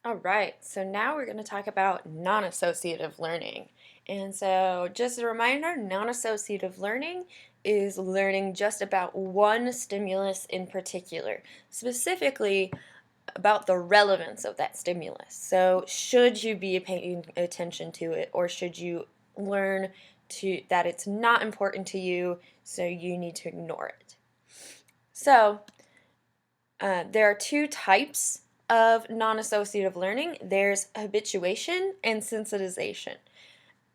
All right, so now we're going to talk about non-associative learning. And so just a reminder, non-associative learning is learning just about one stimulus in particular, specifically about the relevance of that stimulus. So should you be paying attention to it, or should you learn that it's not important to you, so you need to ignore it? So there are two types of non-associative learning. There's habituation and sensitization.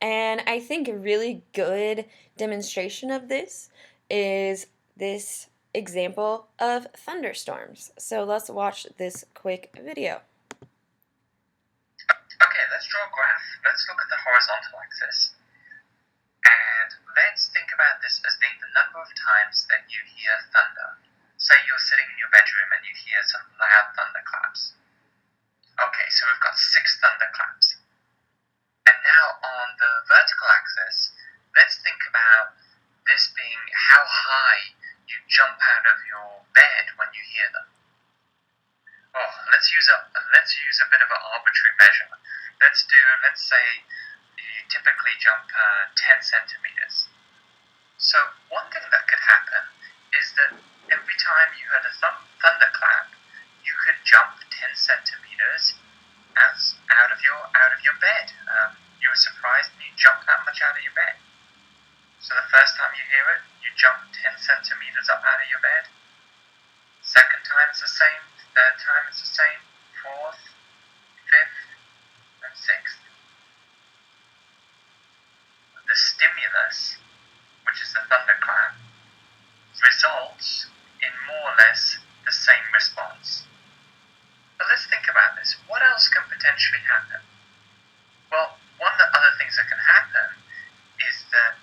And I think a really good demonstration of this is this example of thunderstorms. So let's watch this quick video. Okay, let's draw a graph. Let's look at the horizontal axis. And let's think about this as being the number of times that you hear thunder. Say you're sitting in your bedroom and you hear some loud thunderclaps. Okay, so we've got 6 thunderclaps. And now on the vertical axis, let's think about this being how high you jump out of your bed when you hear them. Oh, let's use a bit of an arbitrary measure. Let's say you typically jump 10 centimeters. So one thing that could happen is that every time you heard a thunderclap, you could jump 10 centimeters out of your bed. You were surprised and you jumped that much out of your bed. So the first time you hear it, you jump 10 centimeters up out of your bed. Second time it's the same. Third time it's the same. Fourth, fifth, and sixth. The stimulus, which is the thunderclap, results in more or less the same response. But let's think about this. What else can potentially happen? Well, one of the other things that can happen is that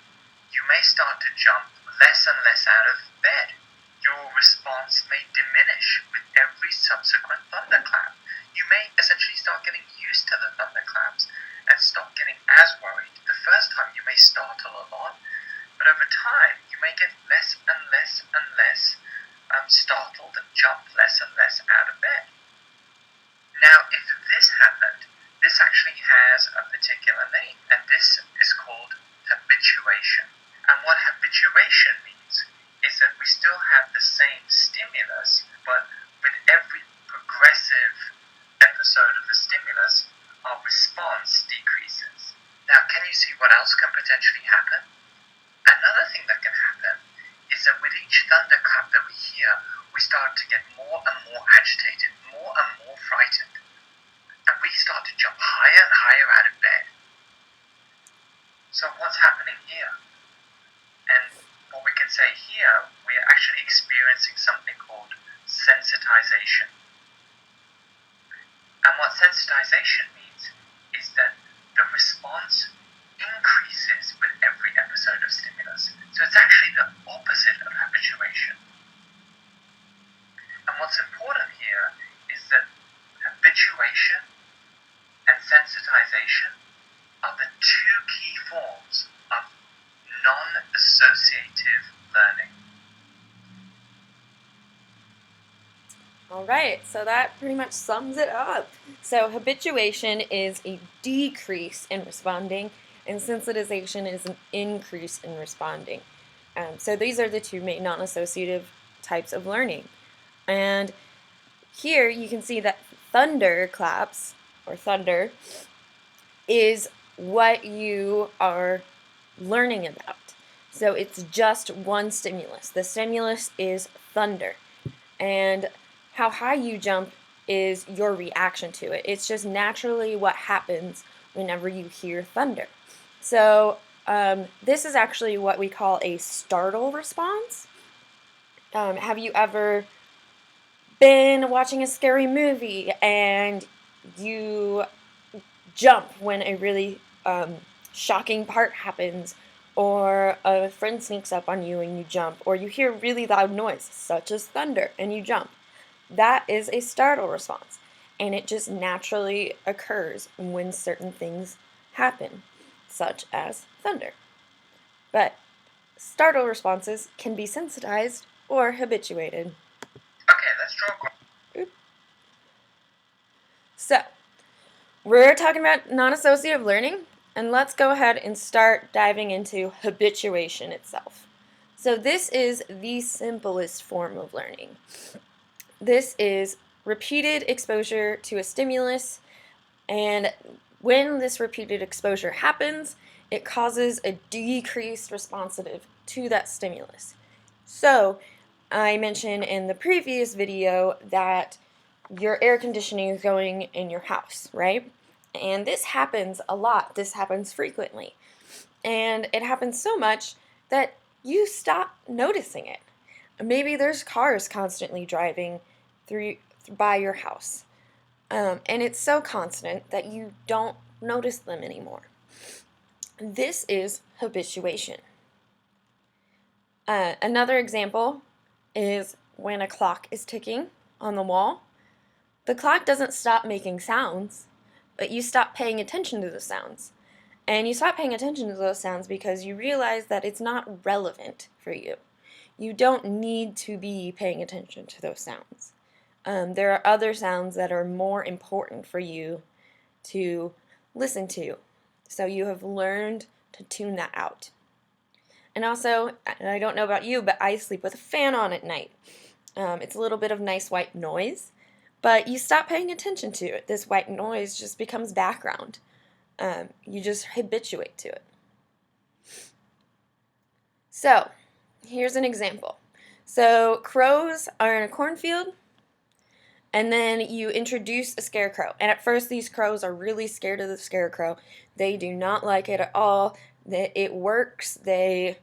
you may start to jump less and less out of bed. Your response may diminish with every subsequent thunderclap. You may essentially start getting used to the thunderclaps and stop getting as worried. The first time you may startle a lot, but over time you may get less and less and less startled and jump less and less out of bed. Now, if this happened, this actually has a particular name, and this is called habituation. And what habituation means is that we still have the same stimulus, but with every progressive episode of the stimulus, our response decreases. Now, can you see what else can potentially happen? Another thing that can happen is that with each thunderclap that we hear, we start to get more and more agitated, more and more frightened. And we start to jump higher and higher out of bed. So what's happening here? And what we can say here, we are actually experiencing something called sensitization. And what sensitization means is that the response increases with every episode of stimulus. So it's actually the opposite of habituation. And what's important here is that habituation and sensitization are the two key forms of non-associative learning. All right, so that pretty much sums it up. So habituation is a decrease in responding, and sensitization is an increase in responding. So these are the two main non-associative types of learning. And here you can see that thunderclaps, or thunder, is what you are learning about. So it's just one stimulus. The stimulus is thunder. And how high you jump is your reaction to it. It's just naturally what happens whenever you hear thunder. So this is actually what we call a startle response. Have you ever been watching a scary movie and you jump when a really shocking part happens, or a friend sneaks up on you and you jump, or you hear really loud noise such as thunder and you jump? That is a startle response, and it just naturally occurs when certain things happen, such as thunder. But startle responses can be sensitized or habituated. Okay, let's draw a graph. So, We're talking about non-associative learning, and let's go ahead and start diving into habituation itself. So this is the simplest form of learning. This is repeated exposure to a stimulus, and when this repeated exposure happens, it causes a decreased responsive to that stimulus. So I mentioned in the previous video that your air conditioning is going in your house, right? And this happens a lot. This happens frequently. And it happens so much that you stop noticing it. Maybe there's cars constantly driving by your house. And it's so constant that you don't notice them anymore. This is habituation. Another example is when a clock is ticking on the wall. The clock doesn't stop making sounds, but you stop paying attention to the sounds. And you stop paying attention to those sounds because you realize that it's not relevant for you. You don't need to be paying attention to those sounds. There are other sounds that are more important for you to listen to. So you have learned to tune that out. And also, I don't know about you, but I sleep with a fan on at night. It's a little bit of nice white noise, but you stop paying attention to it. This white noise just becomes background. You just habituate to it. So, here's an example. So, crows are in a cornfield, and then you introduce a scarecrow. And at first, these crows are really scared of the scarecrow. They do not like it at all. It works. They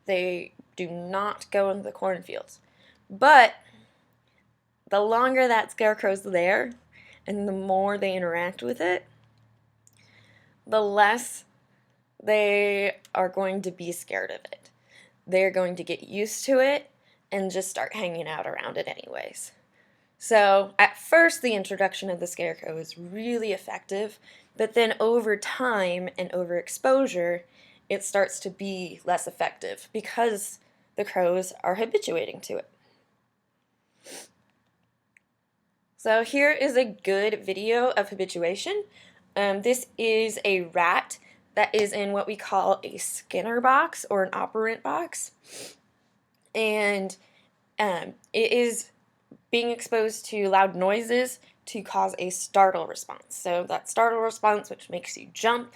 do not go into the cornfields. But the longer that scarecrow's there, and the more they interact with it, the less they are going to be scared of it. They're going to get used to it and just start hanging out around it anyways. So at first, the introduction of the scarecrow is really effective, but then over time and over exposure, it starts to be less effective because the crows are habituating to it. So here is a good video of habituation. This is a rat that is in what we call a Skinner box or an operant box. And it is being exposed to loud noises to cause a startle response. So that startle response, which makes you jump,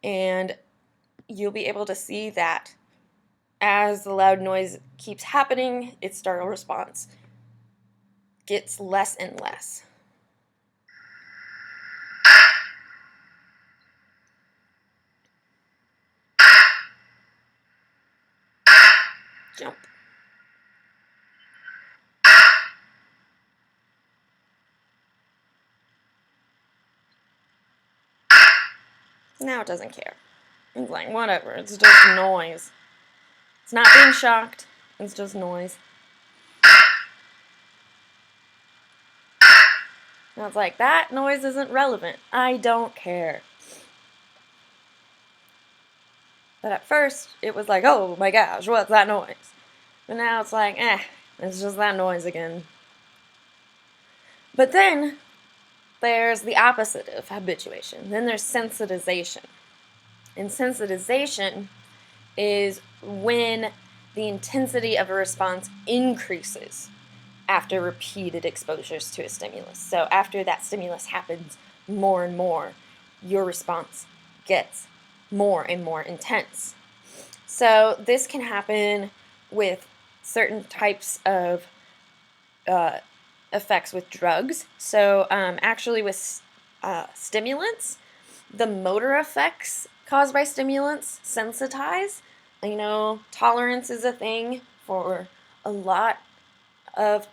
and you'll be able to see that as the loud noise keeps happening, its startle response gets less and less. Jump. Now it doesn't care. It's like, whatever, it's just noise. It's not being shocked, it's just noise. Now it's like, that noise isn't relevant. I don't care. But at first, it was like, oh my gosh, what's that noise? But now it's like, it's just that noise again. But then, there's the opposite of habituation. Then there's sensitization. And sensitization is when the intensity of a response increases after repeated exposures to a stimulus. So after that stimulus happens more and more, your response gets more and more intense. So this can happen with certain types of effects with drugs. So actually with stimulants, the motor effects caused by stimulants sensitize. You know, tolerance is a thing for a lot of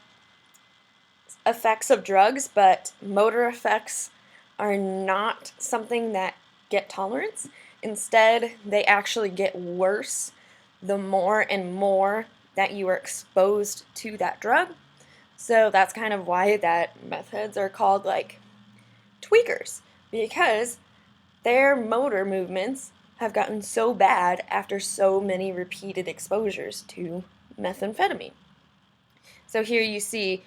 effects of drugs, but motor effects are not something that get tolerance. Instead, they actually get worse the more and more that you are exposed to that drug. So that's kind of why that meth heads are called like tweakers, because their motor movements have gotten so bad after so many repeated exposures to methamphetamine. So here you see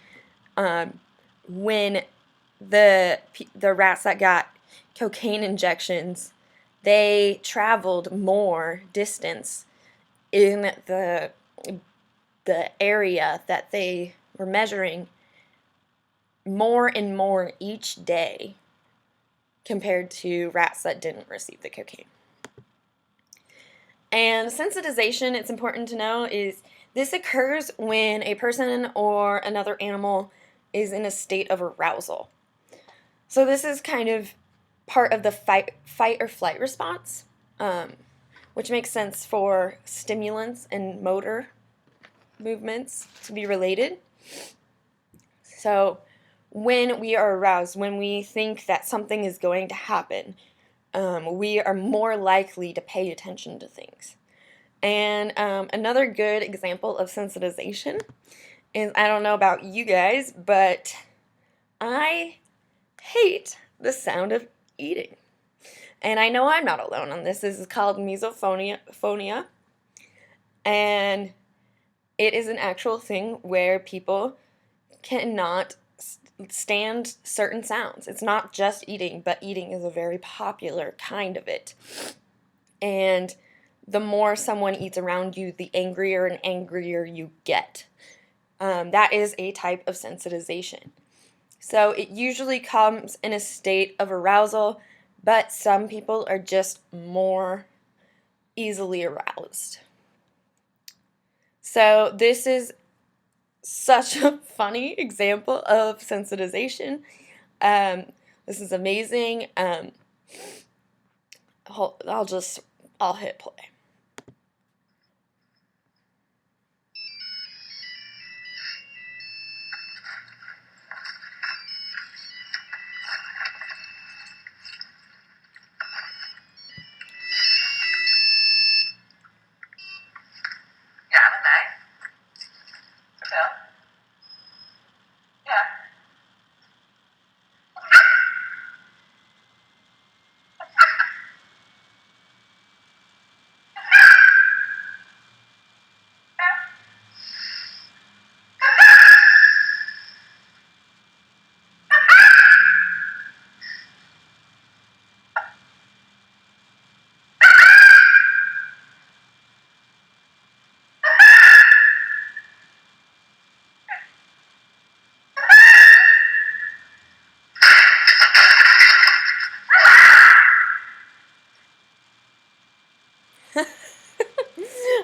when the rats that got cocaine injections, they traveled more distance in the area that they were measuring more and more each day compared to rats that didn't receive the cocaine. And sensitization, it's important to know, is this occurs when a person or another animal is in a state of arousal. So this is kind of part of the fight or flight response, which makes sense for stimulants and motor movements to be related. So when we are aroused, when we think that something is going to happen, we are more likely to pay attention to things. And another good example of sensitization is, I don't know about you guys, but I hate the sound of eating. And I know I'm not alone on this. This is called misophonia. And it is an actual thing where people cannot stand certain sounds. It's not just eating, but eating is a very popular kind of it. And the more someone eats around you, the angrier and angrier you get. That is a type of sensitization. So it usually comes in a state of arousal, but some people are just more easily aroused. So this is such a funny example of sensitization. This is amazing. I'll hit play.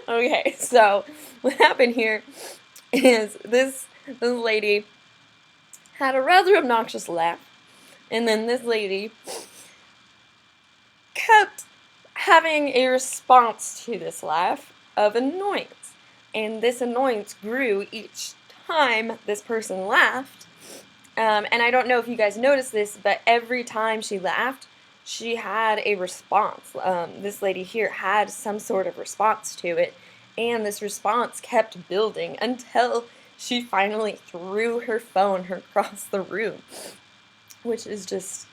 Okay, so what happened here is this lady had a rather obnoxious laugh, and then this lady kept having a response to this laugh of annoyance, and this annoyance grew each time this person laughed. And I don't know if you guys noticed this, but every time she laughed, she had a response. This lady here had some sort of response to it, and this response kept building until she finally threw her phone across the room, which is just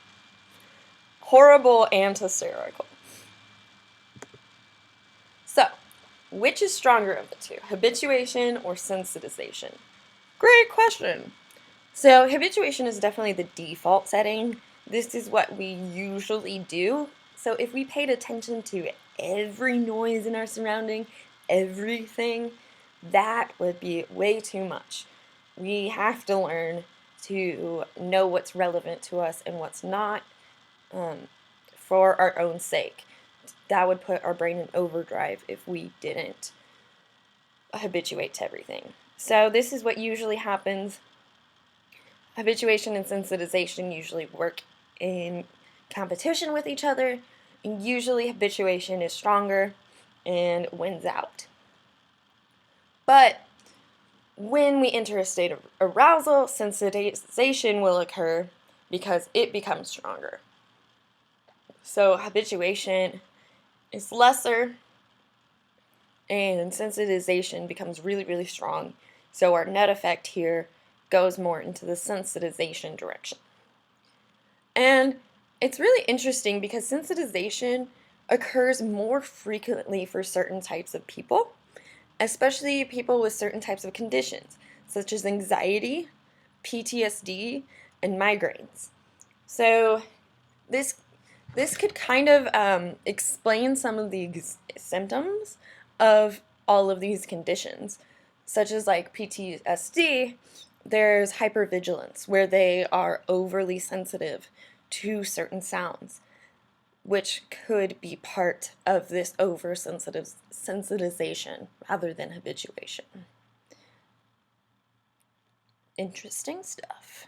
horrible and hysterical. So, which is stronger of the two, habituation or sensitization? Great question. So habituation is definitely the default setting. This is what we usually do. So if we paid attention to every noise in our surrounding, everything, that would be way too much. We have to learn to know what's relevant to us and what's not, for our own sake. That would put our brain in overdrive if we didn't habituate to everything. So this is what usually happens. Habituation and sensitization usually work in competition with each other, and usually habituation is stronger and wins out. But when we enter a state of arousal, sensitization will occur because it becomes stronger. So habituation is lesser, and sensitization becomes really, really strong. So our net effect here goes more into the sensitization direction. And it's really interesting because sensitization occurs more frequently for certain types of people, especially people with certain types of conditions, such as anxiety, PTSD, and migraines. So this this could kind of explain some of the symptoms of all of these conditions, such as like PTSD. There's hypervigilance, where they are overly sensitive to certain sounds, which could be part of this oversensitive sensitization rather than habituation. Interesting stuff.